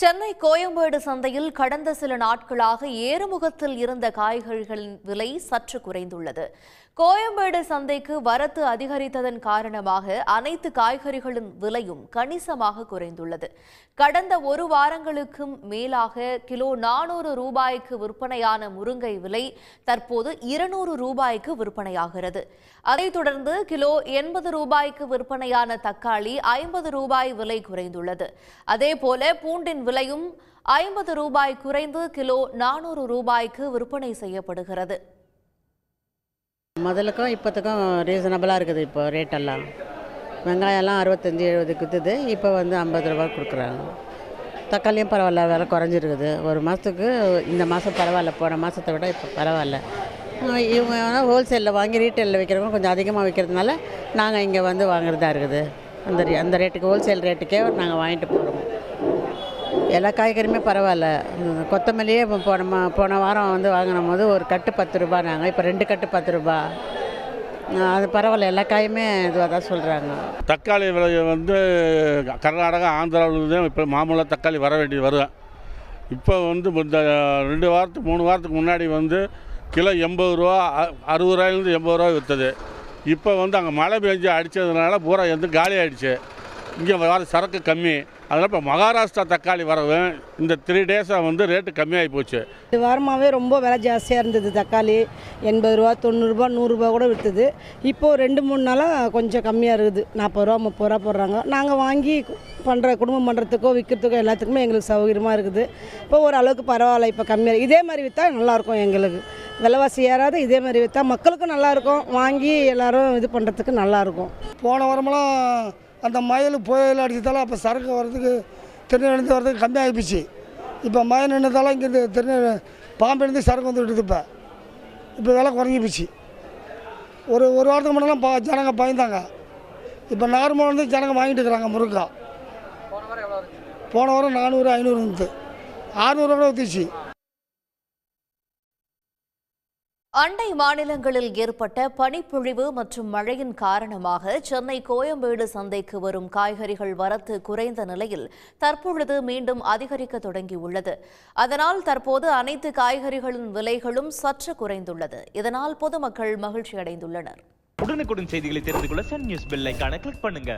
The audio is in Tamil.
சென்னை கோயம்பேடு சந்தையில் கடந்த சில நாட்களாக ஏறுமுகத்தில் இருந்த காய்கறிகளின் விலை சற்று குறைந்துள்ளது. கோயம்பேடு சந்தைக்கு வரத்து அதிகரித்ததன் காரணமாக அனைத்து காய்கறிகளின் விலையும் கணிசமாக குறைந்துள்ளது. கடந்த ஒரு வாரங்களுக்கும் மேலாக கிலோ 400 ரூபாய்க்கு விற்பனையான முருங்கை விலை தற்போது 200 ரூபாய்க்கு விற்பனையாகிறது. அதைத் தொடர்ந்து கிலோ 80 ரூபாய்க்கு விற்பனையான தக்காளி 50 ரூபாய் விலை குறைந்துள்ளது. அதேபோல பூண்டின் விலையும் 50 ரூபாய் குறைந்து கிலோ 400 ரூபாய்க்கு விற்பனை செய்யப்படுகிறது. முதலுக்கும் இப்போத்துக்கும் ரீசனபிளாக இருக்குது. இப்போ ரேட்டெல்லாம் வெங்காயம்லாம் 65-70 விற்றுது. இப்போ வந்து 50 ரூபா கொடுக்குறாங்க. தக்காளியும் பரவாயில்ல, விலை குறைஞ்சிருக்குது. ஒரு மாதத்துக்கு இந்த மாதம் பரவாயில்ல, போன மாதத்தை விட இப்போ பரவாயில்ல. இவங்க வேணால் ஹோல்சேலில் வாங்கி ரீட்டெயிலில் விற்கிறவங்க கொஞ்சம் அதிகமாக விற்கிறதுனால நாங்கள் இங்கே வந்து வாங்குறதா இருக்குது. அந்த ரேட்டுக்கு ஹோல்சேல் ரேட்டுக்கே நாங்கள் வாங்கிட்டு போகிறோம். எல்லா காய்கறியுமே பரவாயில்ல. கொத்தமல்லியே போன வாரம் வந்து வாங்கின போது ஒரு கட்டு 10 ரூபா, நாங்கள் இப்போ 2 கட்டு 10 ரூபா. அது பரவாயில்ல, எல்லா காயுமே இதுவாக தான் சொல்கிறாங்க. தக்காளி விலை வந்து கர்நாடகா ஆந்திராவிலேருந்து இப்போ மாமூலாக தக்காளி வர வேண்டியது வரும். இப்போ வந்து இந்த 2 வாரத்துக்கு 3 வாரத்துக்கு முன்னாடி வந்து கிலோ 80 ரூபா, 60 ரூபாயிலேருந்து 80 ரூபா விற்றுது. இப்போ வந்து அங்கே மழை பெஞ்சு அடித்ததுனால பூரா வந்து காலி ஆகிடுச்சு. இங்கே வர சரக்கு கம்மி. அதனால் இப்போ மகாராஷ்டிரா தக்காளி வரவு இந்த 3 டேஸாக வந்து ரேட்டு கம்மியாகி போச்சு. இந்த வாரமாகவே ரொம்ப விலை ஜாஸ்தியாக இருந்தது. தக்காளி 80 ரூபா, 90 ரூபா, 100 ரூபா கூட விற்றுது. இப்போது 2-3 நாளாக கொஞ்சம் கம்மியாக இருக்குது. 40 ரூபா 30 ரூபா போடுறாங்க. நாங்கள் வாங்கி குடும்பம் பண்ணுறதுக்கோ விற்கிறதுக்கோ எல்லாத்துக்குமே எங்களுக்கு சௌகரியமாக இருக்குது. இப்போ ஓரளவுக்கு பரவாயில்ல, இப்போ கம்மியாக. இதே மாதிரி விற்றா நல்லாயிருக்கும். எங்களுக்கு விலைவாசி ஏறாது, இதே மாதிரி விற்றா மக்களுக்கும் நல்லாயிருக்கும். வாங்கி எல்லோரும் இது பண்ணுறதுக்கு நல்லாயிருக்கும். போன வாரமெல்லாம் அந்த புயல் அடித்ததால் அப்போ சரக்கு வர்றதுக்கு திருநெல்வேலிருந்து வர்றதுக்கு கம்மியாகி போச்சு. இப்போ மழை நின்றதால இங்கேருந்து பாம்பேலேருந்து சரக்கு வந்துவிட்டுது. இப்போ விலை குறைஞ்சி போச்சு. ஒரு வாரத்துக்கு முன்னெல்லாம் ஜனங்க பயந்தாங்க. இப்போ நார்மலாக வந்து ஜனங்க வாங்கிட்டு இருக்கிறாங்க. முருங்கா போன வாரம் 400-500 வந்து 600 கூட ஊற்றிச்சு. அண்டை மாநிலங்களில் ஏற்பட்ட பனிப்பொழிவு மற்றும் மழையின் காரணமாக சென்னை கோயம்பேடு சந்தைக்கு வரும் காய்கறிகள் வரத்து குறைந்த நிலையில் தற்பொழுது மீண்டும் அதிகரிக்க தொடங்கியுள்ளது. அதனால் தற்போது அனைத்து காய்கறிகளின் விலைகளும் சற்று குறைந்துள்ளது. இதனால் பொதுமக்கள் மகிழ்ச்சி அடைந்துள்ளனர். உடனுக்குடன் செய்திகளை தெரிந்து கொள்ள சன் நியூஸ் பெல் ஐகானை கிளிக் பண்ணுங்க.